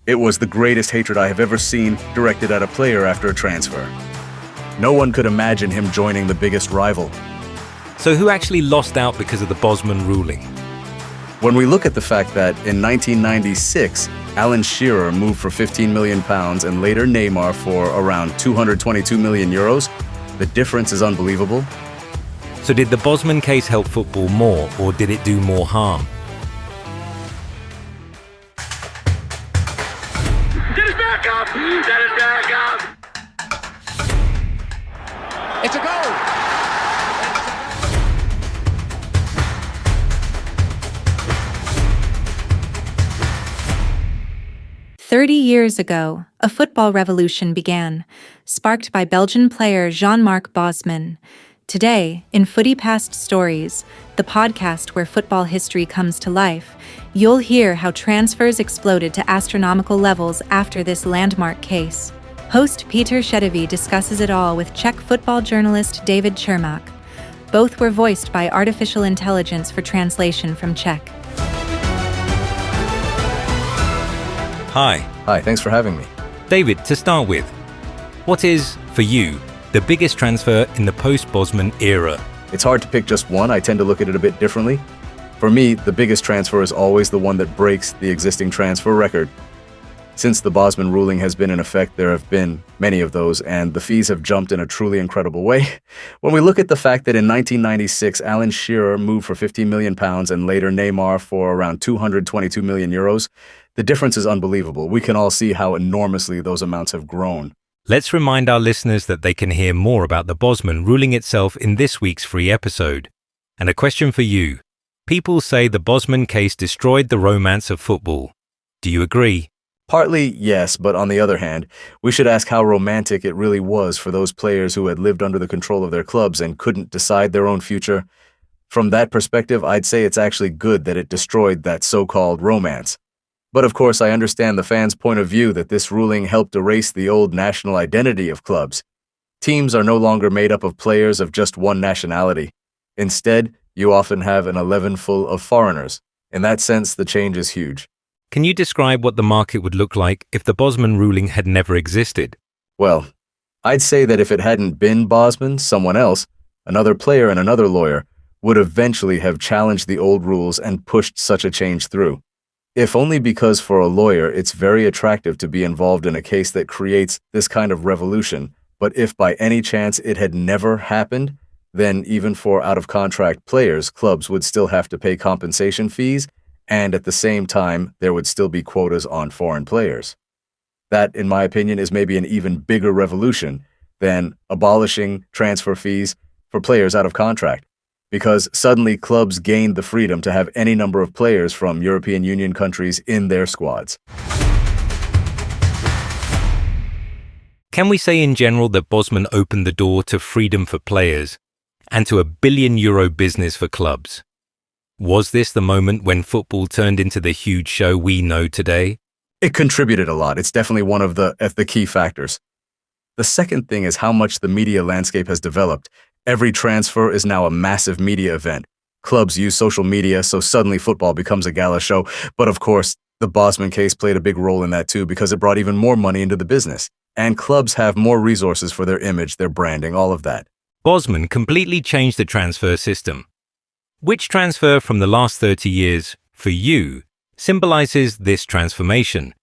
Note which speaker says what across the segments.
Speaker 1: It was the greatest hatred I have ever seen directed at a player after a transfer. No one could imagine him joining the biggest rival.
Speaker 2: So who actually lost out because of the Bosman ruling?
Speaker 1: When we look at the fact that in 1996, Alan Shearer moved for £15 million and later Neymar for around €222 million, the difference is unbelievable.
Speaker 2: So did the Bosman case help football more, or did it do more harm?
Speaker 3: That is back up! That is back up! It's a goal!
Speaker 4: 30 years ago, a football revolution began, sparked by Belgian player Jean-Marc Bosman. Today, in Footy Past Stories, the podcast where football history comes to life, you'll hear how transfers exploded to astronomical levels after this landmark case. Host Peter Shedevi discusses it all with Czech football journalist David Čermák. Both were voiced by artificial intelligence for translation from Czech.
Speaker 2: Hi.
Speaker 1: Hi, thanks for having me.
Speaker 2: David, to start with, what is, for you, the biggest transfer in the post-Bosman era?
Speaker 1: It's hard to pick just one. I tend to look at it a bit differently. For me, the biggest transfer is always the one that breaks the existing transfer record. Since the Bosman ruling has been in effect, there have been many of those, and the fees have jumped in a truly incredible way. When we look at the fact that in 1996, Alan Shearer moved for £15 million and later Neymar for around €222 million, the difference is unbelievable. We can all see how enormously those amounts have grown.
Speaker 2: Let's remind our listeners that they can hear more about the Bosman ruling itself in this week's free episode. And a question for you. People say the Bosman case destroyed the romance of football. Do you agree?
Speaker 1: Partly, yes, but on the other hand, we should ask how romantic it really was for those players who had lived under the control of their clubs and couldn't decide their own future. From that perspective, I'd say it's actually good that it destroyed that so-called romance. But of course, I understand the fans' point of view that this ruling helped erase the old national identity of clubs. Teams are no longer made up of players of just one nationality. Instead, you often have an 11 full of foreigners. In that sense, the change is huge.
Speaker 2: Can you describe what the market would look like if the Bosman ruling had never existed?
Speaker 1: Well, I'd say that if it hadn't been Bosman, someone else, another player and another lawyer, would eventually have challenged the old rules and pushed such a change through. If only because for a lawyer it's very attractive to be involved in a case that creates this kind of revolution, but if by any chance it had never happened, then even for out-of-contract players, clubs would still have to pay compensation fees, and at the same time, there would still be quotas on foreign players. That, in my opinion, is maybe an even bigger revolution than abolishing transfer fees for players out of contract, because suddenly clubs gained the freedom to have any number of players from European Union countries in their squads.
Speaker 2: Can we say in general that Bosman opened the door to freedom for players and to a billion-euro business for clubs? Was this the moment when football turned into the huge show we know today?
Speaker 1: It contributed a lot. It's definitely one of the key factors. The second thing is how much the media landscape has developed. Every transfer is now a massive media event. Clubs use social media, so suddenly football becomes a gala show. But of course, the Bosman case played a big role in that too, because it brought even more money into the business. And clubs have more resources for their image, their branding, all of that.
Speaker 2: Bosman completely changed the transfer system. Which transfer from the last 30 years, for you, symbolizes this transformation,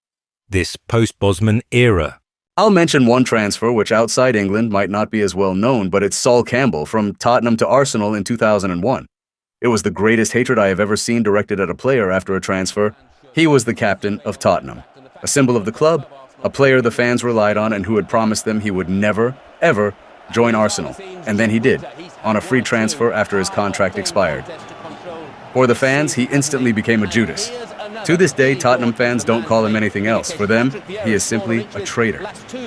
Speaker 2: this post-Bosman era?
Speaker 1: I'll mention one transfer which outside England might not be as well known, but it's Campbell from Tottenham to Arsenal in 2001. It was the greatest hatred I have ever seen directed at a player after a transfer. He was the captain of Tottenham, a symbol of the club, a player the fans relied on and who had promised them he would never, ever join Arsenal. And then he did, on a free transfer after his contract expired. For the fans, he instantly became a Judas. To this day, Tottenham fans don't call him anything else. For them, he is simply a traitor,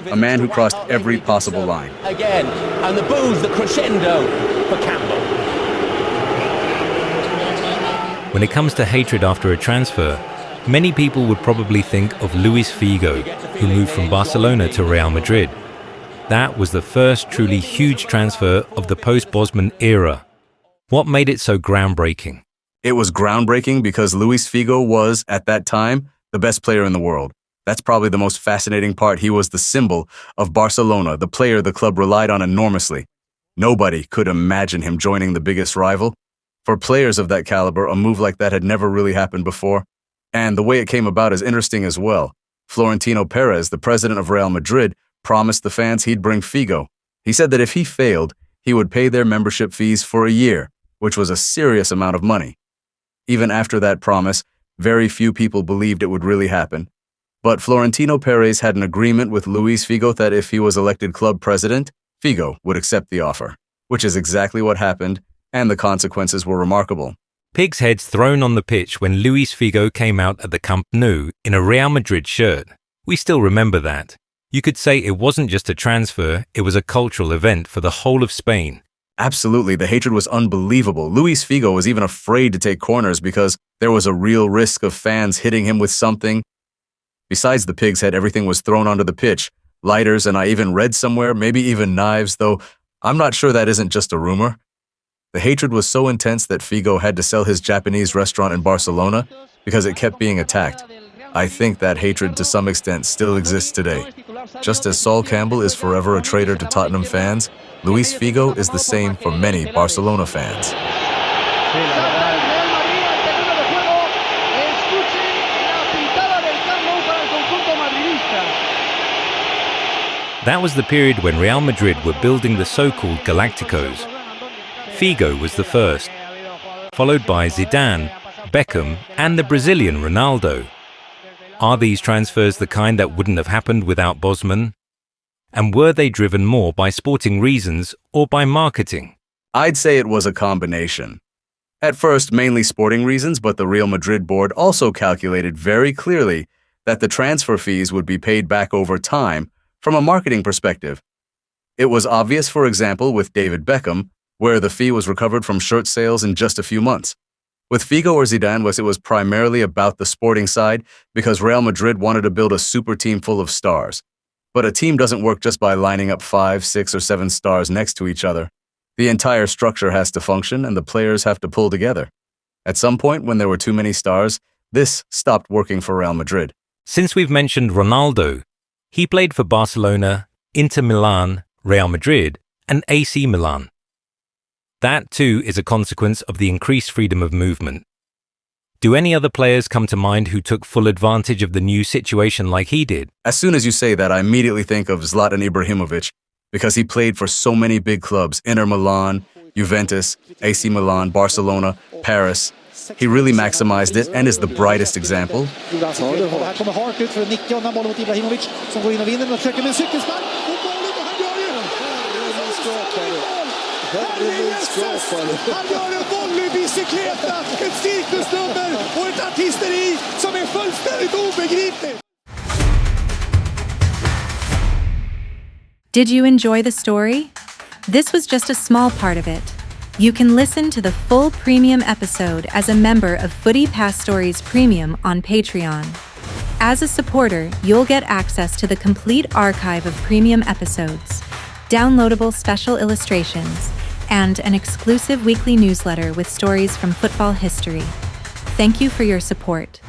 Speaker 1: a man who crossed every possible line.
Speaker 3: Again, and the boos, the crescendo for Campbell.
Speaker 2: When it comes to hatred after a transfer, many people would probably think of Luís Figo, who moved from Barcelona to Real Madrid. That was the first truly huge transfer of the post-Bosman era. What made it so groundbreaking?
Speaker 1: It was groundbreaking because Luís Figo was, at that time, the best player in the world. That's probably the most fascinating part. He was the symbol of Barcelona, the player the club relied on enormously. Nobody could imagine him joining the biggest rival. For players of that caliber, a move like that had never really happened before. And the way it came about is interesting as well. Florentino Perez, the president of Real Madrid, promised the fans he'd bring Figo. He said that if he failed, he would pay their membership fees for a year, which was a serious amount of money. Even after that promise, very few people believed it would really happen. But Florentino Perez had an agreement with Luís Figo that if he was elected club president, Figo would accept the offer, which is exactly what happened, and the consequences were remarkable.
Speaker 2: Pigs' heads thrown on the pitch when Luís Figo came out at the Camp Nou in a Real Madrid shirt. We still remember that. You could say it wasn't just a transfer, it was a cultural event for the whole of Spain.
Speaker 1: Absolutely, the hatred was unbelievable. Luís Figo was even afraid to take corners because there was a real risk of fans hitting him with something. Besides the pig's head, everything was thrown onto the pitch. Lighters, and I even read somewhere, maybe even knives, though I'm not sure that isn't just a rumor. The hatred was so intense that Figo had to sell his Japanese restaurant in Barcelona because it kept being attacked. I think that hatred to some extent still exists today. Just as Sol Campbell is forever a traitor to Tottenham fans, Luís Figo is the same for many Barcelona fans.
Speaker 2: That was the period when Real Madrid were building the so-called Galacticos. Figo was the first, followed by Zidane, Beckham, and the Brazilian Ronaldo. Are these transfers the kind that wouldn't have happened without Bosman? And were they driven more by sporting reasons or by marketing?
Speaker 1: I'd say it was a combination. At first, mainly sporting reasons, but the Real Madrid board also calculated very clearly that the transfer fees would be paid back over time from a marketing perspective. It was obvious, for example, with David Beckham, where the fee was recovered from shirt sales in just a few months. With Figo or Zidane, it was primarily about the sporting side because Real Madrid wanted to build a super team full of stars. But a team doesn't work just by lining up 5, 6, or 7 stars next to each other. The entire structure has to function and the players have to pull together. At some point, when there were too many stars, this stopped working for Real Madrid.
Speaker 2: Since we've mentioned Ronaldo, he played for Barcelona, Inter Milan, Real Madrid, and AC Milan. That, too, is a consequence of the increased freedom of movement. Do any other players come to mind who took full advantage of the new situation like he did?
Speaker 1: As soon as you say that, I immediately think of Zlatan Ibrahimovic because he played for so many big clubs, Inter Milan, Juventus, AC Milan, Barcelona, Paris. He really maximized it and is the brightest example.
Speaker 5: Han gör en volleybicykleta, ett cirkusnummer och ett artisteri som är fullständigt obegripligt.
Speaker 4: Did you enjoy the story? This was just a small part of it. You can listen to the full premium episode as a member of Footy Past Stories Premium on Patreon. As a supporter, you'll get access to the complete archive of premium episodes, downloadable special illustrations, and an exclusive weekly newsletter with stories from football history. Thank you for your support.